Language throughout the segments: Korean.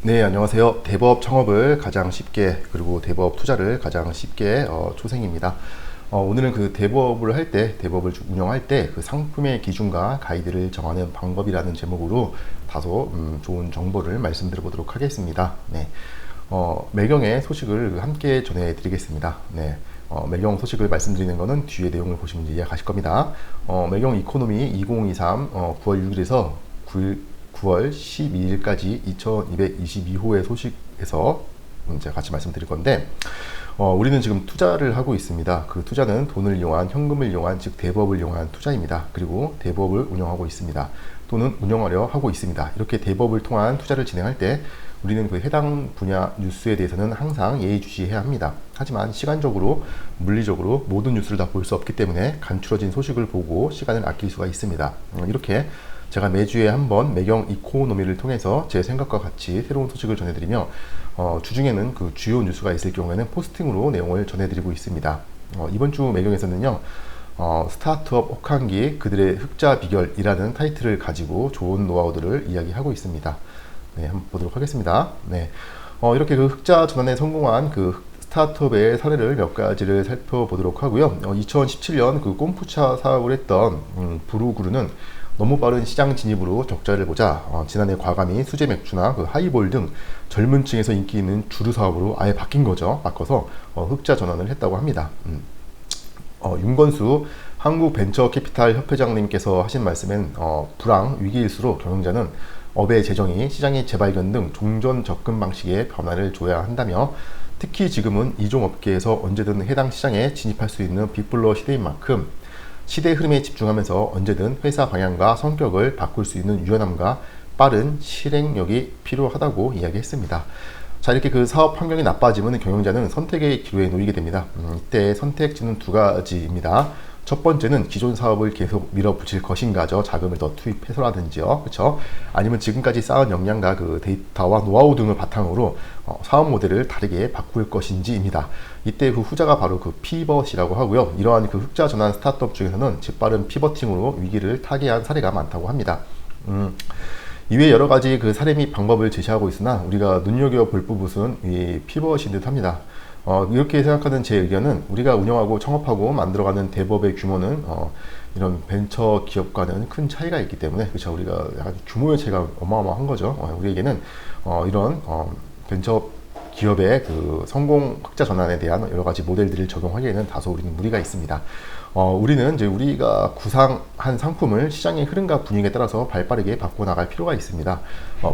네, 안녕하세요. 대부업 창업을 가장 쉽게, 그리고 대부업 투자를 가장 쉽게 초생입니다. 오늘은 그 대부업을 할 때, 대부업을 운영할 때 그 상품의 기준과 가이드를 정하는 방법이라는 제목으로 다소 좋은 정보를 말씀드려 보도록 하겠습니다. 네, 매경의 소식을 함께 전해드리겠습니다. 네. 매경 소식을 말씀드리는 것은 뒤에 내용을 보시면 이해하실 겁니다. 매경 이코노미 2023 9월 6일에서 9월 12일까지 2222호의 소식에서 제가 같이 말씀드릴 건데, 우리는 지금 투자를 하고 있습니다. 그 투자는 돈을 이용한, 현금을 이용한, 즉 대부업을 이용한 투자입니다. 그리고 대부업을 운영하고 있습니다. 또는 운영하려 하고 있습니다. 이렇게 대부업을 통한 투자를 진행할 때 우리는 그 해당 분야 뉴스에 대해서는 항상 예의주시해야 합니다. 하지만 시간적으로, 물리적으로 모든 뉴스를 다 볼 수 없기 때문에 간추려진 소식을 보고 시간을 아낄 수가 있습니다. 이렇게 제가 매주에 한번 매경 이코노미를 통해서 제 생각과 같이 새로운 소식을 전해드리며 주중에는 그 주요 뉴스가 있을 경우에는 포스팅으로 내용을 전해드리고 있습니다. 이번 주 매경에서는요, 스타트업 혹한기 그들의 흑자 비결이라는 타이틀을 가지고 좋은 노하우들을 이야기하고 있습니다. 네, 한번 보도록 하겠습니다. 네, 이렇게 그 흑자 전환에 성공한 그 스타트업의 사례를 몇 가지를 살펴보도록 하고요. 2017년 그 꼼푸차 사업을 했던 브루그루는 너무 빠른 시장 진입으로 적자를 보자 지난해 과감히 수제 맥주나 그 하이볼 등 젊은 층에서 인기 있는 주류 사업으로 아예 바뀐 거죠. 바꿔서 흑자 전환을 했다고 합니다. 윤건수 한국벤처캐피탈 협회장님께서 하신 말씀엔 불황 위기일수록 경영자는 업의 재정이 시장의 재발견 등 종전 접근 방식에 변화를 줘야 한다며, 특히 지금은 이종 업계에서 언제든 해당 시장에 진입할 수 있는 빅블러 시대인 만큼 시대 흐름에 집중하면서 언제든 회사 방향과 성격을 바꿀 수 있는 유연함과 빠른 실행력이 필요하다고 이야기했습니다. 자, 이렇게 그 사업 환경이 나빠지면 경영자는 선택의 기로에 놓이게 됩니다. 이때 선택지는 두 가지입니다. 첫 번째는 기존 사업을 계속 밀어붙일 것인가죠. 자금을 더 투입해서라든지요. 그렇죠? 아니면 지금까지 쌓은 역량과 그 데이터와 노하우 등을 바탕으로 사업 모델을 다르게 바꿀 것인지입니다. 이때 그 후자가 바로 그 피벗이라고 하고요. 이러한 그 흑자 전환 스타트업 중에서는 재빠른 피벗팅으로 위기를 타개한 사례가 많다고 합니다. 이외에 여러 가지 그 사례 및 방법을 제시하고 있으나 우리가 눈여겨볼 부분은 이 피벗인 듯 합니다. 이렇게 생각하는 제 의견은, 우리가 운영하고 창업하고 만들어가는 대부업의 규모는 이런 벤처 기업과는 큰 차이가 있기 때문에, 그렇죠, 우리가 약간 규모의 차이가 어마어마한 거죠. 우리에게는 이런 벤처 기업의 그 성공 흑자 전환에 대한 여러 가지 모델들을 적용하기에는 다소 우리는 무리가 있습니다. 우리는 이제 우리가 구상한 상품을 시장의 흐름과 분위기에 따라서 발빠르게 바꿔 나갈 필요가 있습니다.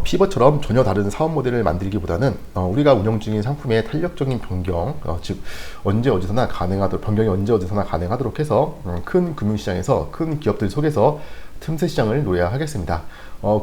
피벗처럼 전혀 다른 사업 모델을 만들기보다는 우리가 운영 중인 상품의 탄력적인 변경, 즉 언제 어디서나 가능하도록, 변경이 언제 어디서나 가능하도록 해서 큰 금융시장에서 큰 기업들 속에서 틈새 시장을 노려야 하겠습니다.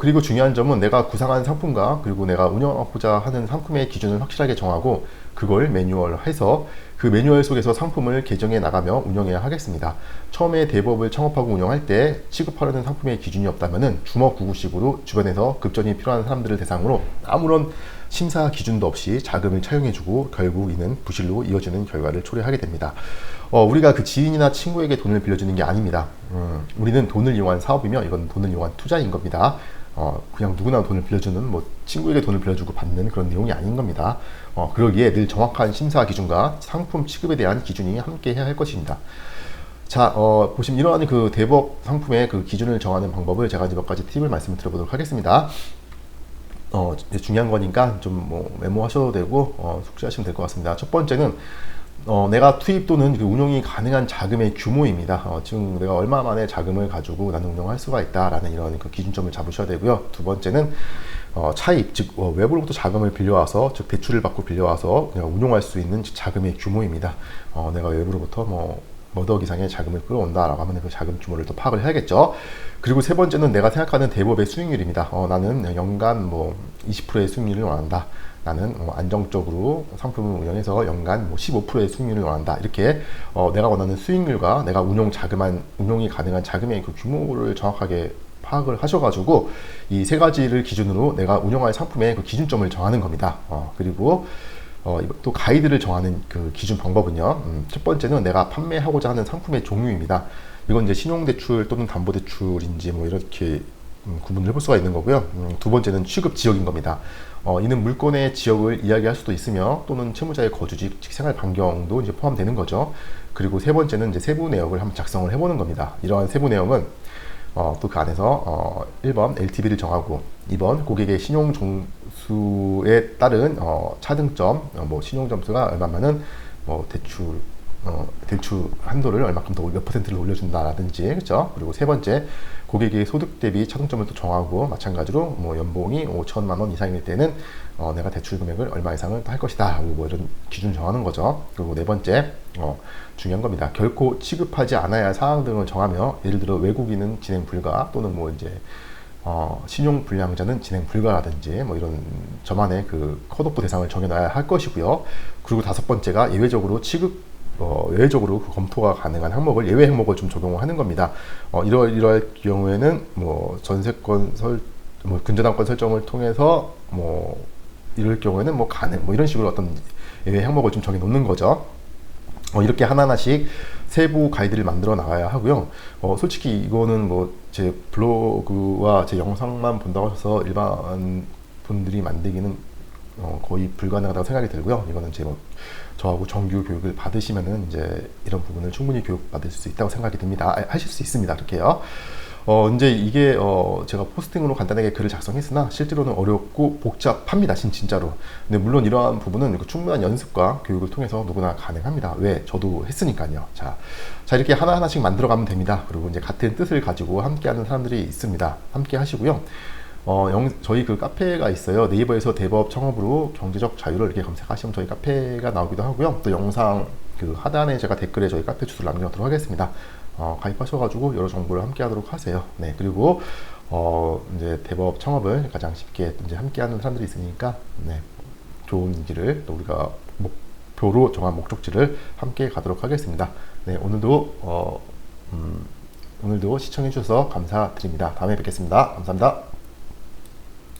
그리고 중요한 점은 내가 구상한 상품과 그리고 내가 운영하고자 하는 상품의 기준을 확실하게 정하고 그걸 매뉴얼해서 그 매뉴얼 속에서 상품을 개정해 나가며 운영해야 하겠습니다. 처음에 대부업을 창업하고 운영할 때 취급하려는 상품의 기준이 없다면 주먹구구식으로 주변에서 급전이 필요한 사람들을 대상으로 아무런 심사 기준도 없이 자금을 차용해주고 결국 이는 부실로 이어지는 결과를 초래하게 됩니다. 우리가 그 지인이나 친구에게 돈을 빌려주는 게 아닙니다. 우리는 돈을 이용한 사업이며 이건 돈을 이용한 투자인 겁니다. 그냥 누구나 돈을 빌려주는, 뭐 친구에게 돈을 빌려주고 받는 그런 내용이 아닌 겁니다. 그러기에 늘 정확한 심사 기준과 상품 취급에 대한 기준이 함께 해야 할 것입니다. 자, 보시면 이러한 그 대부업 상품의 그 기준을 정하는 방법을 제가 이제 몇 가지 팁을 말씀을 드려보도록 하겠습니다. 중요한 거니까 좀 뭐 메모하셔도 되고 숙지하시면 될 것 같습니다. 첫 번째는 내가 투입 또는 그 운용이 가능한 자금의 규모입니다. 지금 내가 얼마 만의 자금을 가지고 나는 운영할 수가 있다라는 이런 그 기준점을 잡으셔야 되고요. 두 번째는 차입, 즉 외부로부터 자금을 빌려와서, 즉 대출을 받고 빌려와서 내가 운용할 수 있는 자금의 규모입니다. 내가 외부로부터 몇 억 이상의 자금을 끌어온다라고 하면 그 자금 규모를 더 파악을 해야겠죠. 그리고 세 번째는 내가 생각하는 대부업의 수익률입니다. 나는 연간 20%의 수익률을 원한다. 나는 안정적으로 상품을 운영해서 연간 15%의 수익률을 원한다. 이렇게 내가 원하는 수익률과 내가 운용이 가능한 자금의 그 규모를 정확하게 파악을 하셔가지고 이 세 가지를 기준으로 내가 운영할 상품의 그 기준점을 정하는 겁니다. 그리고 또 가이드를 정하는 그 기준 방법은요. 첫 번째는 내가 판매하고자 하는 상품의 종류입니다. 이건 이제 신용대출 또는 담보대출인지 뭐 이렇게 구분을 해볼 수가 있는 거고요. 두 번째는 취급 지역인 겁니다. 이는 물권의 지역을 이야기할 수도 있으며 또는 채무자의 거주지, 즉 생활 반경도 이제 포함되는 거죠. 그리고 세 번째는 이제 세부 내역을 한번 작성을 해보는 겁니다. 이러한 세부 내용은 또 그 안에서 1번 LTV를 정하고 2번 고객의 신용 점수에 따른 차등점, 뭐 신용 점수가 얼마면은 뭐 대출 한도를 얼마큼 더 몇 퍼센트를 올려준다라든지, 그렇죠? 그리고 세 번째 고객의 소득 대비 차등점을 또 정하고 마찬가지로 뭐 연봉이 5천만 원 이상일 때는 내가 대출 금액을 얼마 이상을 할 것이다 하고 뭐 이런 기준 정하는 거죠. 그리고 네 번째 중요한 겁니다. 결코 취급하지 않아야 할 사항 등을 정하며, 예를 들어 외국인은 진행 불가 또는 뭐 이제 신용 불량자는 진행 불가라든지 뭐 이런 저만의 그 컷오프 대상을 정해놔야 할 것이고요. 그리고 다섯 번째가 예외적으로 예외적으로 그 검토가 가능한 항목을, 예외 항목을 좀 적용하는 겁니다. 이러할 경우에는 뭐 전세권 뭐 근저당권 설정을 통해서 뭐 이럴 경우에는 뭐 뭐 이런 식으로 어떤 예외 항목을 좀 정해 놓는 거죠. 이렇게 하나하나씩 세부 가이드를 만들어 나가야 하고요. 솔직히 이거는 뭐 제 블로그와 제 영상만 본다고 해서 일반 분들이 만들기는 거의 불가능하다고 생각이 들고요. 이거는 저하고 정규 교육을 받으시면은 이제 이런 부분을 충분히 교육받을 수 있다고 생각이 듭니다. 하실 수 있습니다. 그렇게요. 이제 이게 제가 포스팅으로 간단하게 글을 작성했으나 실제로는 어렵고 복잡합니다. 진짜로. 근데 물론 이러한 부분은 충분한 연습과 교육을 통해서 누구나 가능합니다. 왜? 저도 했으니까요. 자 이렇게 하나하나씩 만들어가면 됩니다. 그리고 이제 같은 뜻을 가지고 함께하는 사람들이 있습니다. 함께 하시고요. 저희 그 카페가 있어요. 네이버에서 대법 창업으로 경제적 자유를 이렇게 검색하시면 저희 카페가 나오기도 하고요. 또 영상 그 하단에 제가 댓글에 저희 카페 주소를 남겨놓도록 하겠습니다. 가입하셔가지고 여러 정보를 함께 하도록 하세요. 네, 그리고 이제 대법 창업을 가장 쉽게 이제 함께하는 사람들이 있으니까, 네, 좋은 길을 또 우리가 목표로 정한 목적지를 함께 가도록 하겠습니다. 네, 오늘도 시청해 주셔서 감사드립니다. 다음에 뵙겠습니다. 감사합니다.